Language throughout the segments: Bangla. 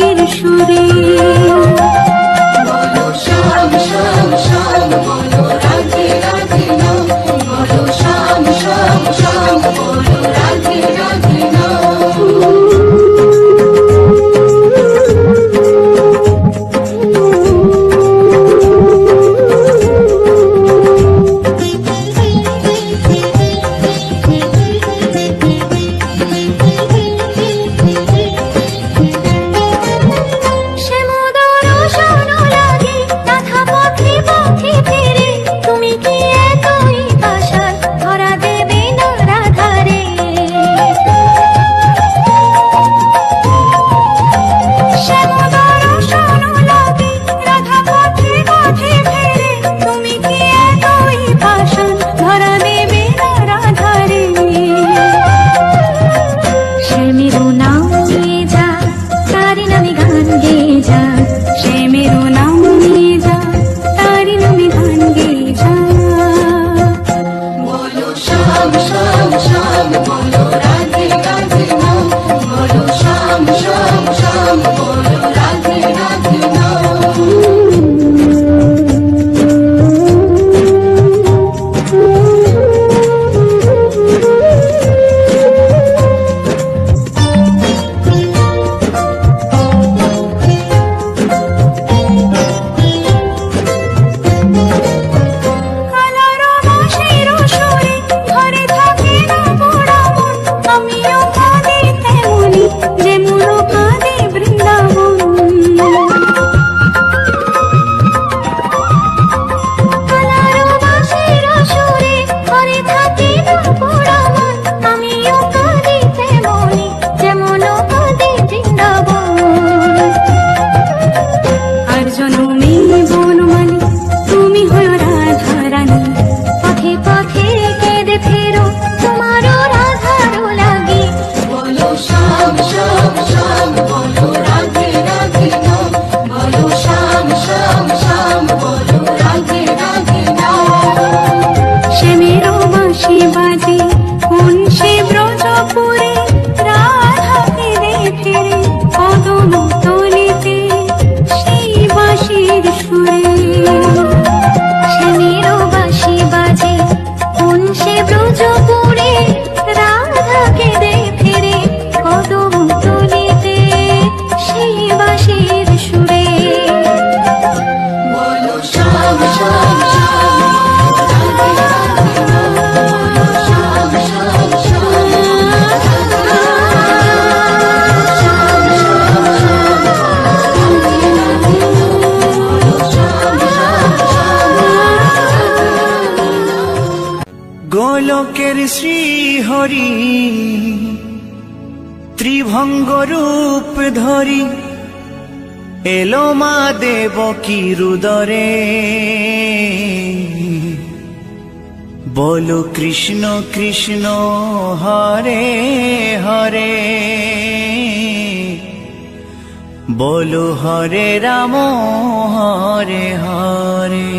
বাঁশির সুরে। বলো শ্যাম শ্যাম শ্যাম বলো রাধে রাধে নাম, বলো শ্যাম শ্যাম শ্যাম বলো রাধে রাধে নাম। গোলকের শ্রী হরি ত্রিভঙ্গ রূপ ধরি এলো মা দেবকী রুদরে। বলো কৃষ্ণ কৃষ্ণ হরে হরে, বলো হরে রাম হরে হরে।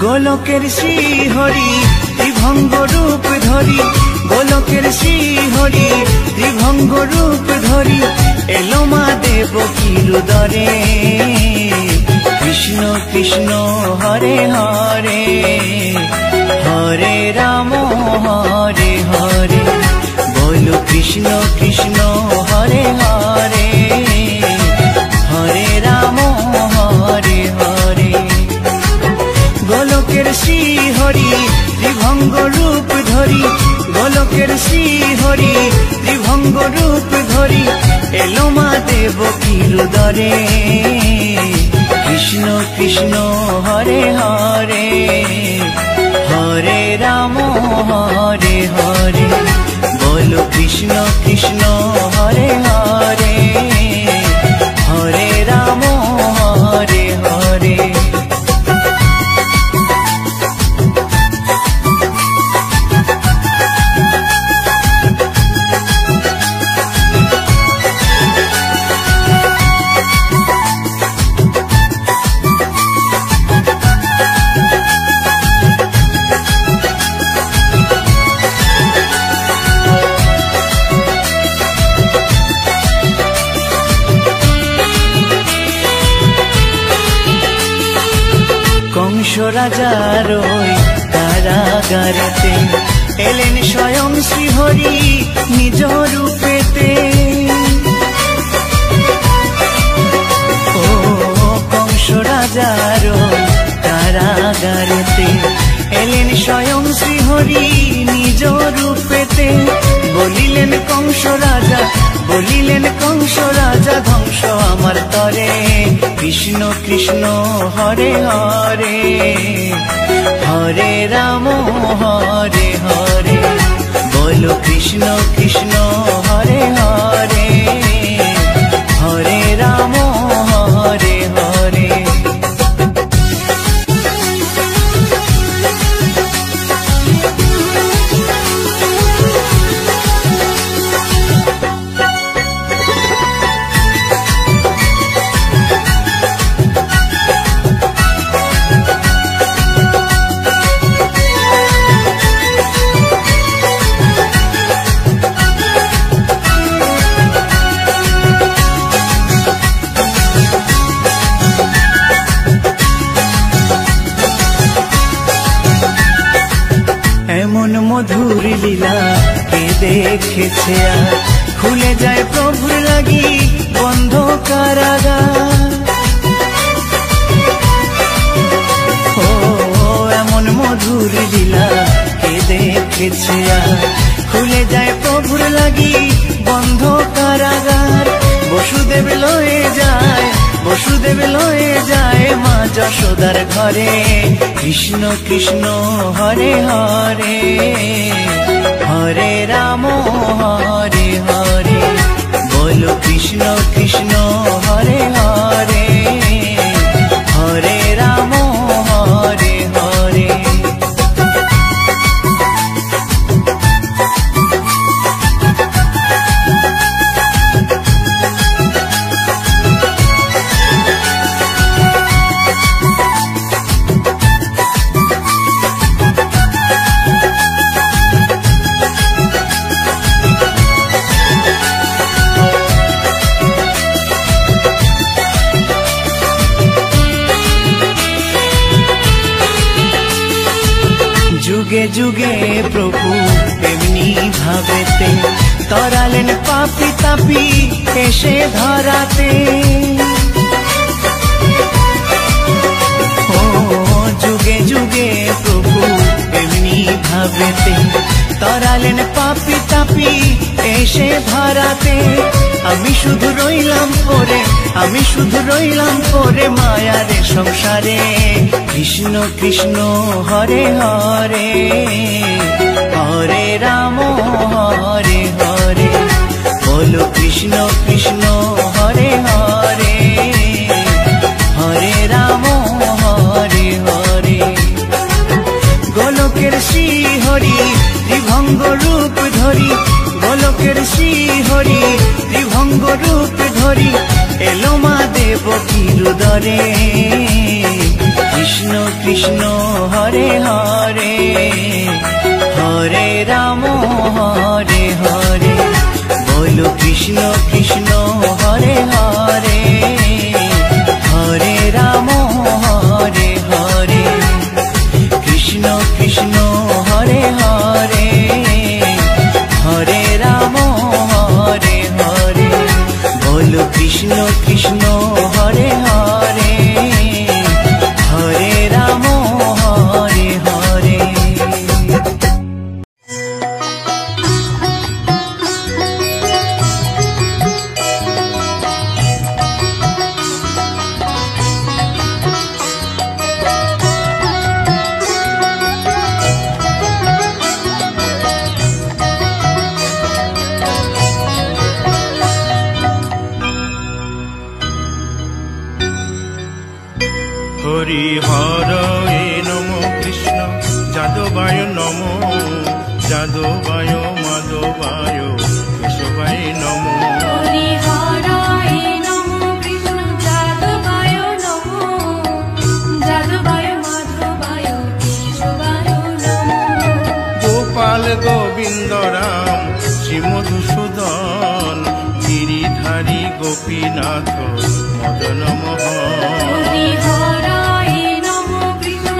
গোলকের শ্রী হরি ত্রিভঙ্গ রূপ ধরি, গোলকের শ্রী হরি ত্রিভঙ্গ রূপ ধরি এলো মা দেবকী রুদরে। কৃষ্ণ কৃষ্ণ হরে হরে, হরে রাম হরে হরে। বলো কৃষ্ণ কৃষ্ণ হরে হরে, হরে রাম হরে হরে। গোলকের শ্রী হরি ত্রিভঙ্গ রূপ ধরি, গোলকের শ্রী হরি ত্রিভঙ্গ রূপ ধরি এলো মা দেবকী রুদরে। কৃষ্ণ কৃষ্ণ হরে হরে, হরে রাম হরে হরে। রাজার ওই কারাগারেতে এলেন স্বয়ং শ্রীহরি নিজ রূপেতে। ও কংস রাজার ওই কারাগারেতে এলেন স্বয়ং শ্রীহরি নিজ রূপেতে। বলিলেন কংস রাজা, বলিলেন কংস রাজা, ধ্বংস আমার তরে। কৃষ্ণ কৃষ্ণ হরে হরে, হরে রাম হরে হরে। বলো কৃষ্ণ কৃষ্ণ হরে হরে, হরে রাম হরে হরে। মধুর লীলা কে দেখেছে আর, খুলে যায় প্রভুর লাগি বন্ধ কারাগার। ও এমন মধুর লীলা কে দেখেছে আর, খুলে যায় প্রভুর লাগি বন্ধ কারাগার। বসুদেব লয়ে যায়, বসুদেব লয়ে যায় মা যশোদার ঘরে। কৃষ্ণ কৃষ্ণ হরে হরে, হরে রাম হরে হরে। বলো কৃষ্ণ কৃষ্ণ হরে হরে, হরে রাম হরে হরে। যুগে যুগে প্রভু এমনি ভাবেতে, তরালেন পাপি তাপি এসে ধরাতে। ও যুগে যুগে প্রভু এমনি ভাবেতে, তরালেন পাপি তাপি এসে ধরাতে। আমি শুধু রইলাম পরে, আমি শুধু রইলাম পরে মায়ারে সংসারে। কৃষ্ণ কৃষ্ণ হরে হরে, হরে রাম হরে হরে। বলো কৃষ্ণ কৃষ্ণ হরে হরে, হরে রাম হরে হরে। গোলকের শ্রী হরি ত্রিভঙ্গ রূপ ধরি, গোলকের শ্রী হরি ত্রিভঙ্গ রূপ ধরি এলো মা দেবকীর উদরে। কৃষ্ণ কৃষ্ণ হরে হরে, হরে রাম হরে হরে। বলো কৃষ্ণ কৃষ্ণ হরে হরে, হরে রাম হরে হরে। কৃষ্ণ কৃষ্ণ হরে হরে, হরে রাম হরে হরে। বলো কৃষ্ণ কৃষ্ণ হরে হরে, হরে রাম হরে হরে। হরি হরে নম কৃষ্ণ যাদবায় নম, যাদবায় মাধবায় কেশবায় নম। হরি হরায় নমঃ কৃষ্ণ যাদবায় নমঃ, যাদবায় মাধবায় কেশবায় নমঃ। গোপাল গোবিন্দ রাম শ্রী মধুসূদন, গিরিধারী গোপীনাথ মদন মোহন। হরি হরায় নমঃ কৃষ্ণ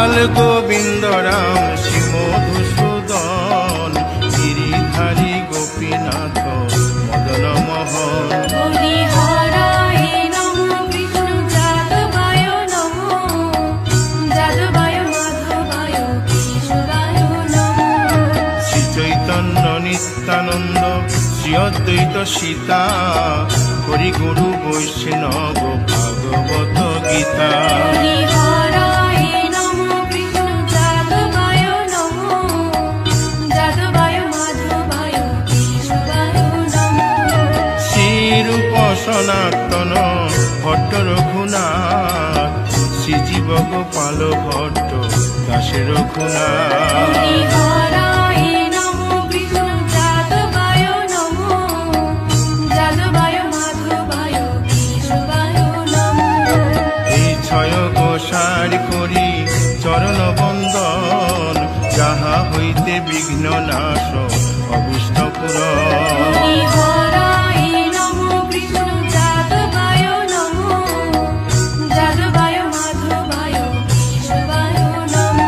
গোপাল গোবিন্দ রাম শ্রী মধুসূদন গিরিধারী গোপীনাথ মদন মোহন। হরি হরায় নমঃ কৃষ্ণ যাদবায় নমঃ যাদবায় মাধবায় কেশবায় নমঃ। শ্রী চৈতন্য নিত্যানন্দ শ্রী অদ্বৈত সীতা হরি গুরু বৈষ্ণব ভাগবত গীতা। হরি হরায় নমঃ কৃষ্ণ যাদবায় নমঃ যাদবায় মাধবায় কেশবায় নমঃ। শ্রীরূপ সনাতন ভট্ট রঘুনাথ শ্রীজীব গোপাল ভট্ট দাসে রঘুনাথ। হরি হরায় নমঃ কৃষ্ণ যাদবায় নমঃ যাদবায় মাধবায় কেশবায় নমঃ। এই ছয় গোসার করি চরণ বন্দন যাহা হইতে বিঘ্ন নাশ অভীষ্ট পূরণ। হরি হরায় নমঃ কৃষ্ণ যাদবায় নমঃ যাদবায় মাধবায় কেশবায় নমঃ।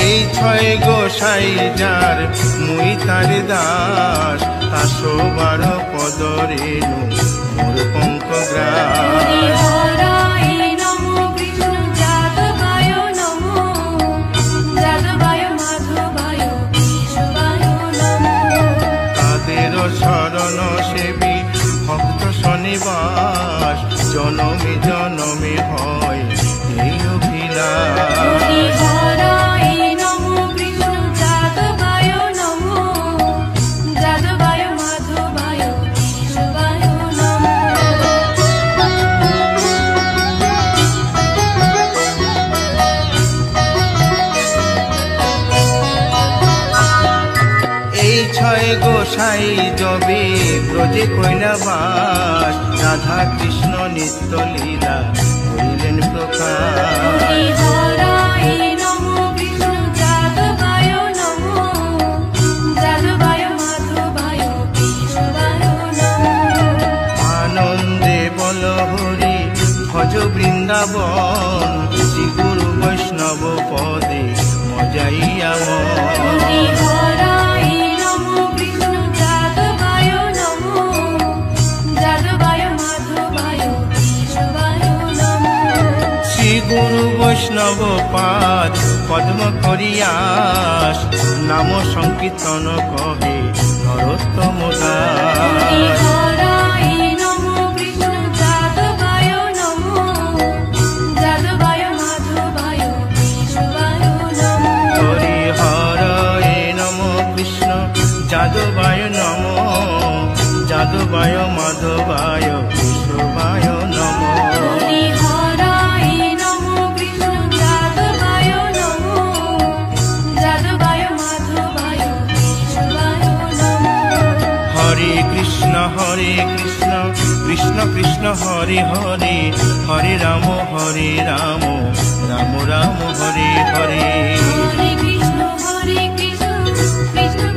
এই ছয় গোসাই যার মুই তার দাস তাসো বার পদ রেণু মোর পঙ্কগ্রাস। হরি হরায় নমঃ কৃষ্ণ যাদবায় নমঃ যাদবায় মাধবায় কেশবায় নমঃ। তাদের শরণ সেবী ভক্ত শনিবাস জনমে জনমে হয় এই অভিলাষ। হরি হরায় নমঃ কৃষ্ণ যাদবায় নমঃ যাদবায় মাধবায় কেশবায় নমঃ। এই ছয় গোসাই যবে ব্রজে কৈলাবাস রাধা কৃষ্ণ নিত্য লীলা করিলেন প্রকাশ। হরি হরায় নমঃ কৃষ্ণ যাদবায় নমঃ যাদবায় মাধবায় কেশবায় নমঃ। আনন্দে বল হরি ভজ বৃন্দাবন শ্রী গুরু বৈষ্ণব পদে মজাইয়া মন। হরি হরায় নমঃ কৃষ্ণ যাদবায় নমঃ যাদবায় মাধবায় কেশবায় নমঃ। শ্রী গুরু বৈষ্ণব পাদ পদ্ম করিয়াস নাম সংকীর্তন কহে নরোত্তম দাস। হরি হরায় নমঃ কৃষ্ণ যাদবায় নমঃ যাদবায় মাধবায় কেশবায় নমঃ। হরি হরয়ে নম কৃষ্ণ যাদবায় নম যাদবায় মাধবায় কেশবায় নম। হরি হরায় নমঃ কৃষ্ণ যাদবায় নমঃ যাদবায় মাধবায় কেশবায় নমঃ। হরে কৃষ্ণ কৃষ্ণ কৃষ্ণ হরে হরে হরে রাম রাম রাম হরে হরে। হরে কৃষ্ণ কৃষ্ণ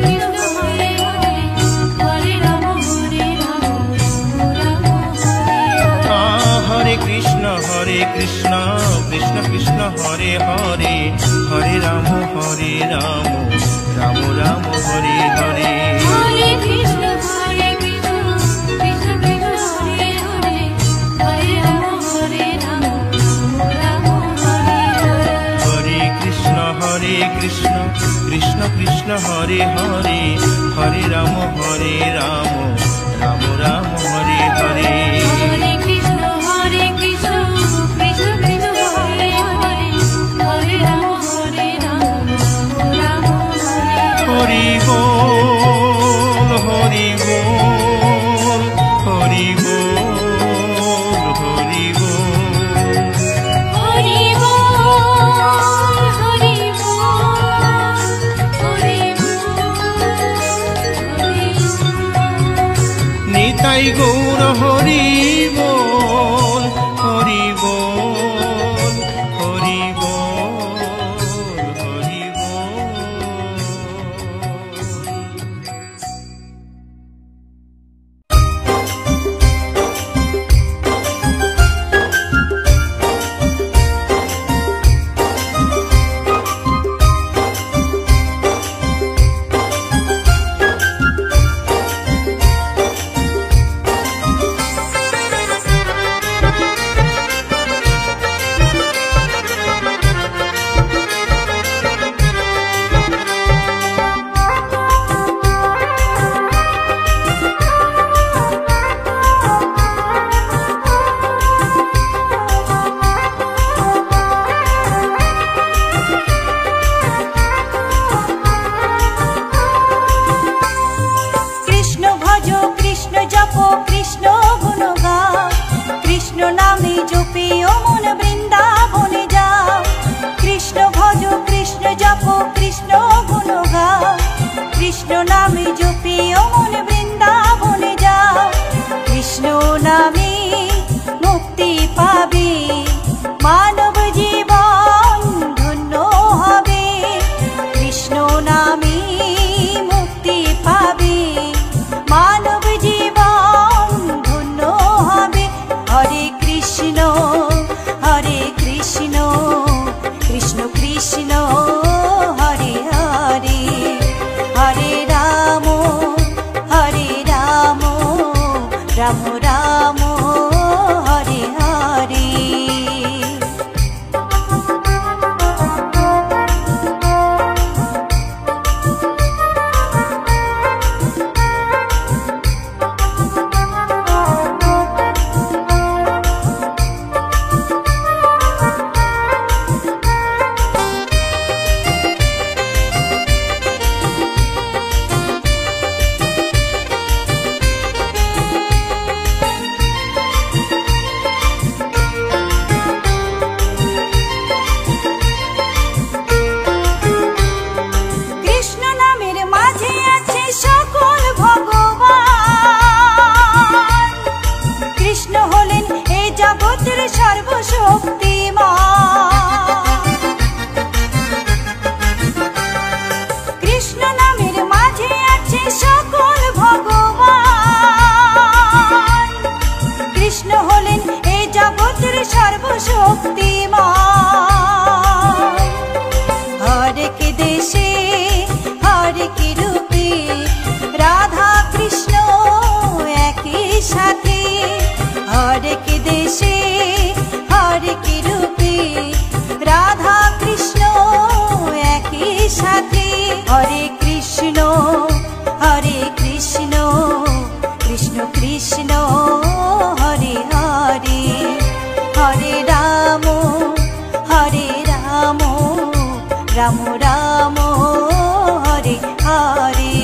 কৃষ্ণ হরে হরে হরে রাম রাম হরে হরে। হরে কৃষ্ণ কৃষ্ণ কৃষ্ণ হরে হরে হরে রাম রাম রাম হরে হরে। হরে কৃষ্ণ কৃষ্ণ কৃষ্ণ হরে হরে হরে রাম রাম হরে হরে। হরে কৃষ্ণ কৃষ্ণ কৃষ্ণ হরে হরে হরে রাম রাম রাম হরে হরে। হরে কৃষ্ণ কৃষ্ণ কৃষ্ণ হরে হরে হরে রাম রাম হরে হরে। হরি বল হরি বল হরি বল হরি বল। হরি বল হরি বল হরি বল হরি বল। নিতাই গৌর হরি বল হরি বল হরি বল হরি বল। মুক্তিময়। হরেক দেশে হরেক রূপে রাধা কৃষ্ণ একই সাথে। হরেক দেশে হরেক রূপে রাধা কৃষ্ণ একই সাথে। হরে কৃষ্ণ কৃষ্ণ কৃষ্ণ হরে হরে। হরে রাম রাম রাম হরে হরে।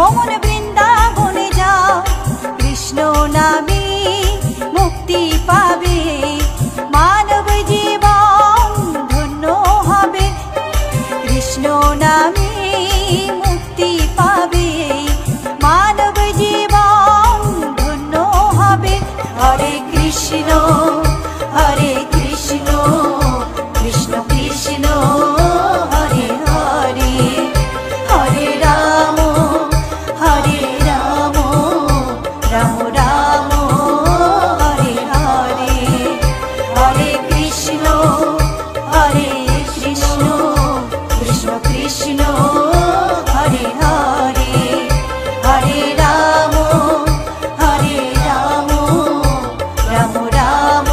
অমন বৃন্দাবনে যাও। কৃষ্ণ নামে মুক্তি পাবে, মানব জীবন ধন্য হবে। কৃষ্ণ নামে মুক্তি পাবে, মানব জীবন ধন্য হবে। হরে কৃষ্ণ কৃষ্ণ কৃষ্ণ হরে হরে। হরে রাম রাম রাম হরে হরে। হরে কৃষ্ণ কৃষ্ণ কৃষ্ণ হরে হরে। হরে রাম রাম রাম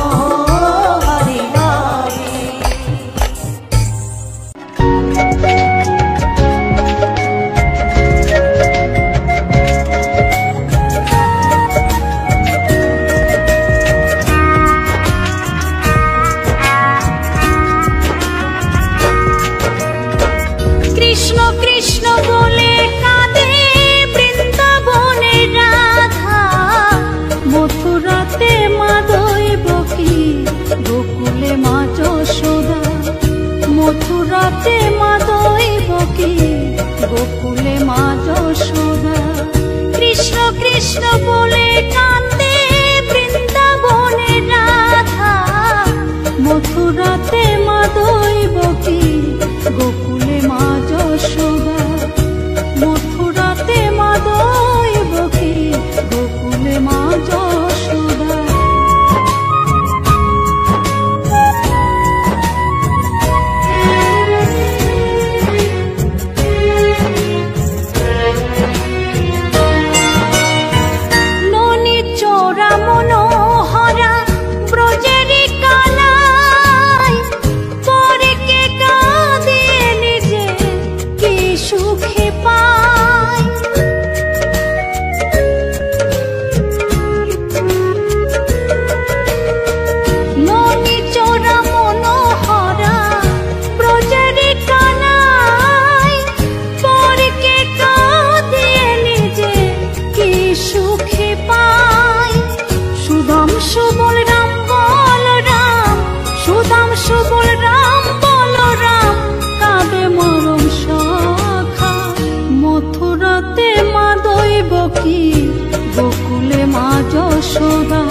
হরে হরে। কৃষ্ণ কৃষ্ণ বলে কাঁদে বৃন্দাবনে রাধা, মথুরাতে মা দৈবকী, গোকুলে মা যশোদা। মথুরাতে মা দৈবকী, গোকুলে মা যশোদা। কৃষ্ণ কৃষ্ণ বলে কাঁদে বৃন্দাবনে রাধা, মথুরাতে মা দৈবকী, গোকুলে মা যশোদা। মথুরাতে মা দৈবকী, গোকুলে মা যশোদা। ননি চোরা মনোহরা ব্রজেরি কানাই, পরে কে কাঁদিয়ে বলরাম বলরাম কাঁদে মরম সখা। মথুরাতে মা দৈবকী গোকুলে মা যশোদা।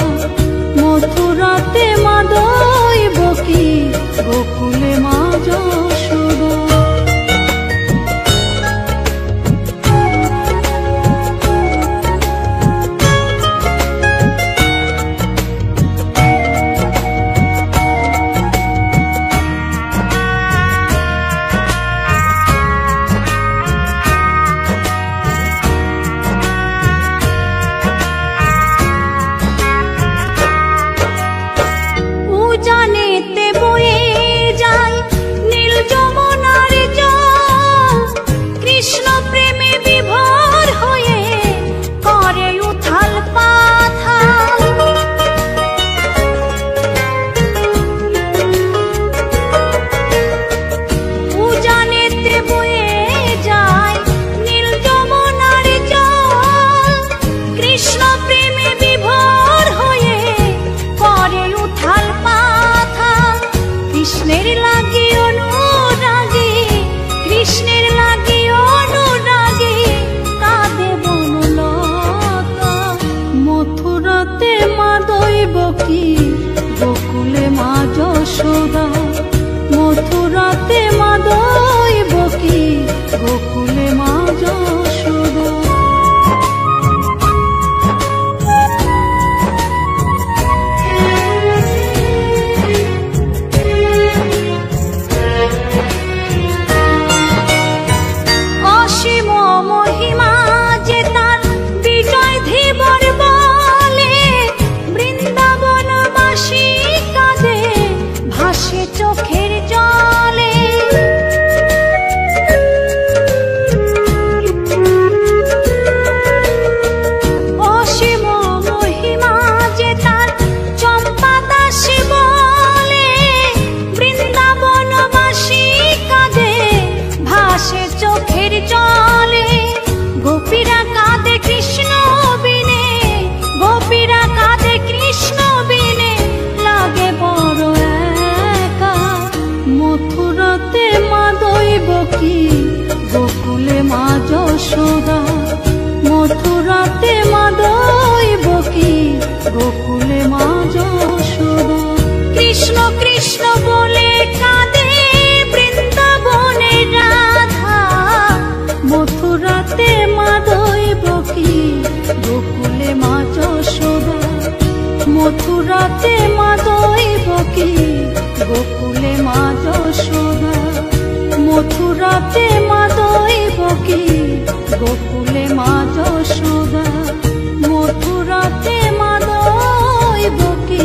মথুরাতে মা দৈবকী গোকুলে মা যশোদা। উজানেতে বয়ে যায় নীল যমুনার জল। কৃষ্ণ প্রেমে বিভোর হয়ে করে উথাল পাথাল। উজানেতে বয়ে যায় নীল যমুনার জল। কৃষ্ণ প্রেমে বিভোর হয়ে করে উথাল পাথাল। কৃষ্ণের লাগি অনুরাগী, কৃষ্ণের লাগি অনুরাগী কাঁদে বনলতা। মথুরাতে মা দৈবকী গোকুলে মা যশোদা। মথুরাতে মা দৈবকী গোকুলে মা যশোদা। অসীম মহিমা যে তার বিজয় ধীবর বলে। বৃন্দাবনবাসী কাঁদে ভাসে চোখের জলে। অসীম মহিমা যে তার চম্পা দাসী বলে। বৃন্দাবনবাসী কাঁদে ভাসে চোখের জলে। গোপীরা কাঁদে কৃষ্ণ বিনে, গোপীরা কাঁদে কৃষ্ণ বিনে লাগে বড় একা। মথুরাতে মা দৈবকী গোকুলে মা যশোদা। মথুরাতে মা দৈবকী গোকুলে মা যশোদা। কৃষ্ণ কৃষ্ণ বলে কাঁদে বৃন্দাবনের রাধা। মথুরাতে মা দৈবকী গোকুলে মা যশোদা। মথুরাতে মা দৈবকী গোকুলে মা যশোদা। মথুরাতে মা দৈবকী গোকুলে মা যশোদা। মথুরাতে মা দৈবকী।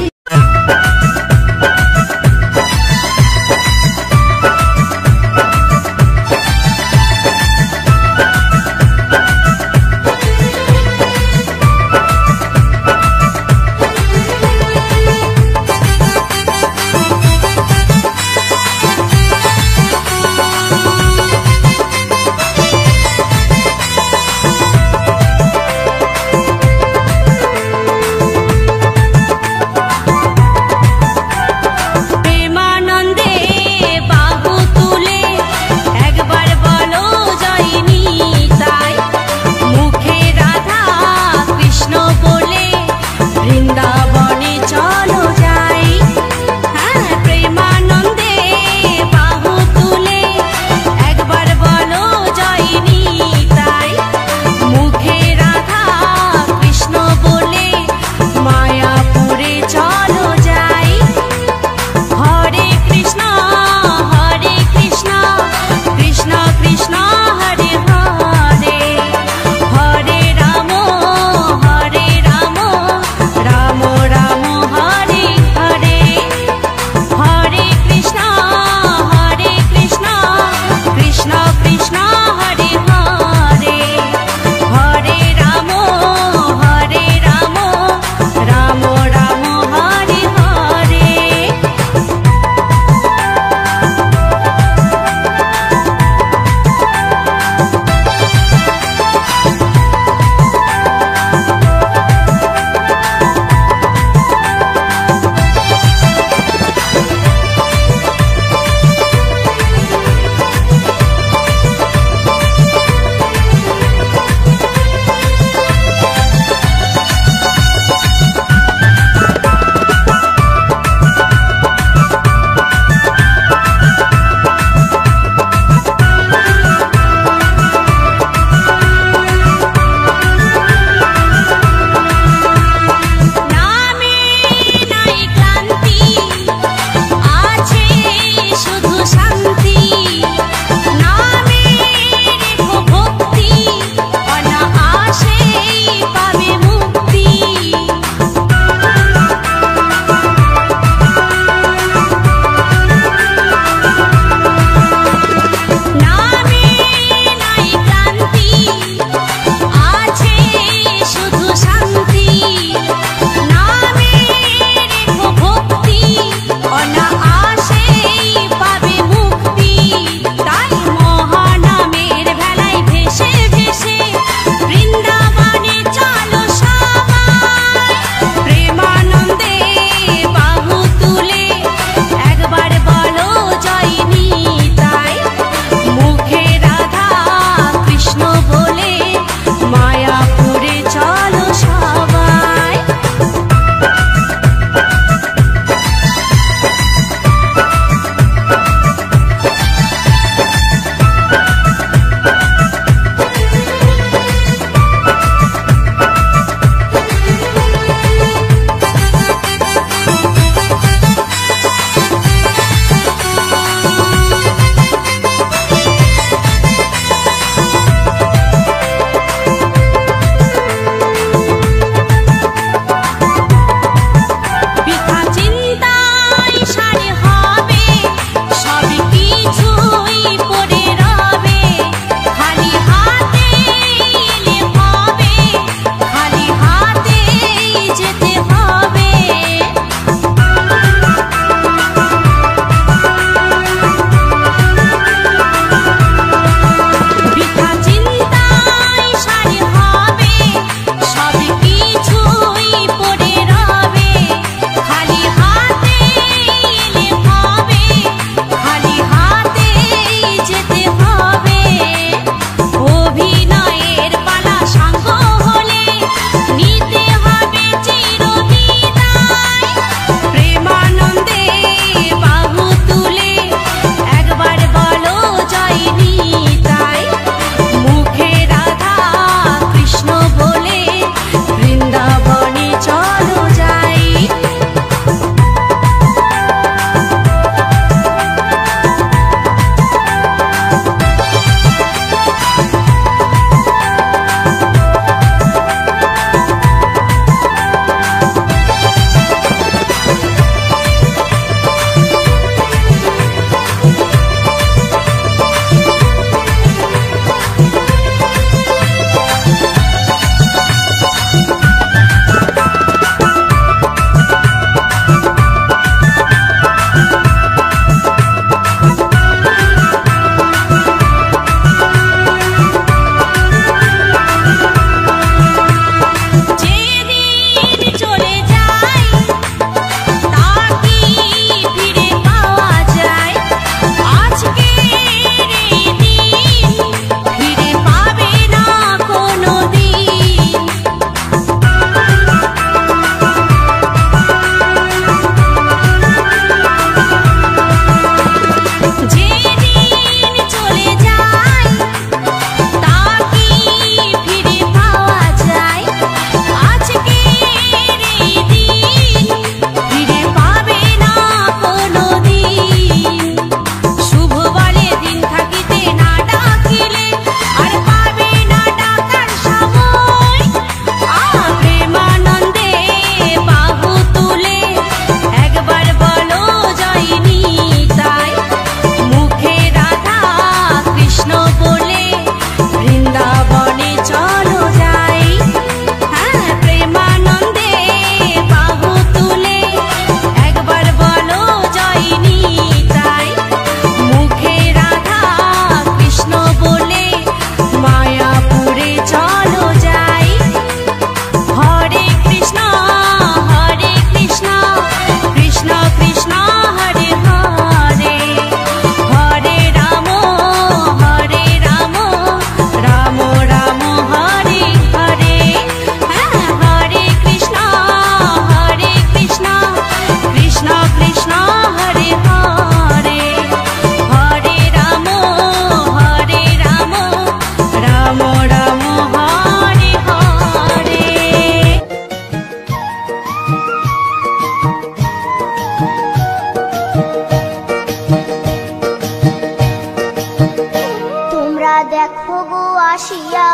আসিয়া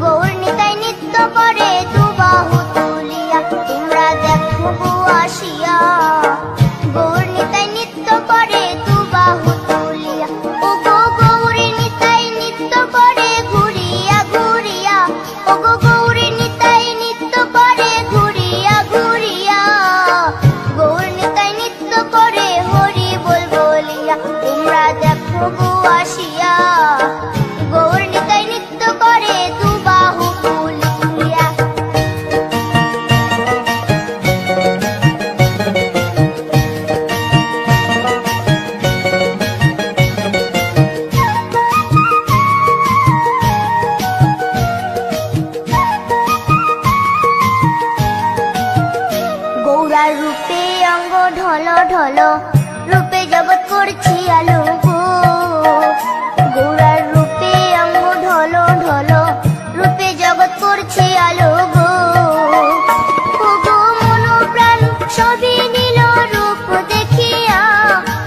গৌর নিতাই নৃত্য করে দুবাহু তুলিয়া তোমরা দেখো গো আসিয়া গৌর নিতাই নৃত্য করে দুবাহু তুলিয়া ও গো গৌরী নিতাই নৃত্য করে ঘুরিয়া ঘুরিয়া ও গো গৌরী নিতাই নৃত্য করে ঘুরিয়া ঘুরিয়া গৌর নিতাই নৃত্য করে হরি বল বলিয়া তোমরা দেখো গো আসিয়া গৌর নিতাই নৃত্য করে দুবাহু তুলিয়া গৌরার রূপে অঙ্গ ঢল ঢল রূপে জগৎ করছি আলো গো গৌরার রূপে অঙ্গ ঢল ঢল রূপে জগৎ করছি আলো গো ও গো মন প্রাণ সবই নীল রূপ দেখিয়া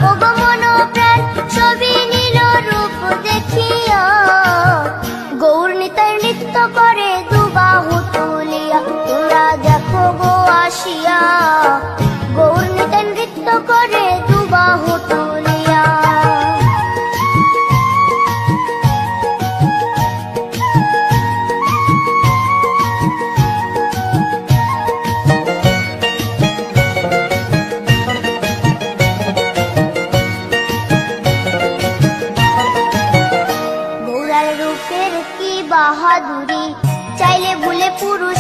ও গো মন প্রাণ সবই নীল রূপ দেখিয়া গৌর নিতাই নৃত্য করে দুবাহু তুলিয়া তোমরা দেখো গো আসিয়া গৌর নিতাই নৃত্য করে দুবাহু তুলিয়া গৌরার রূপের কি বাহাদুরি চাইলে ভুলে পুরুষ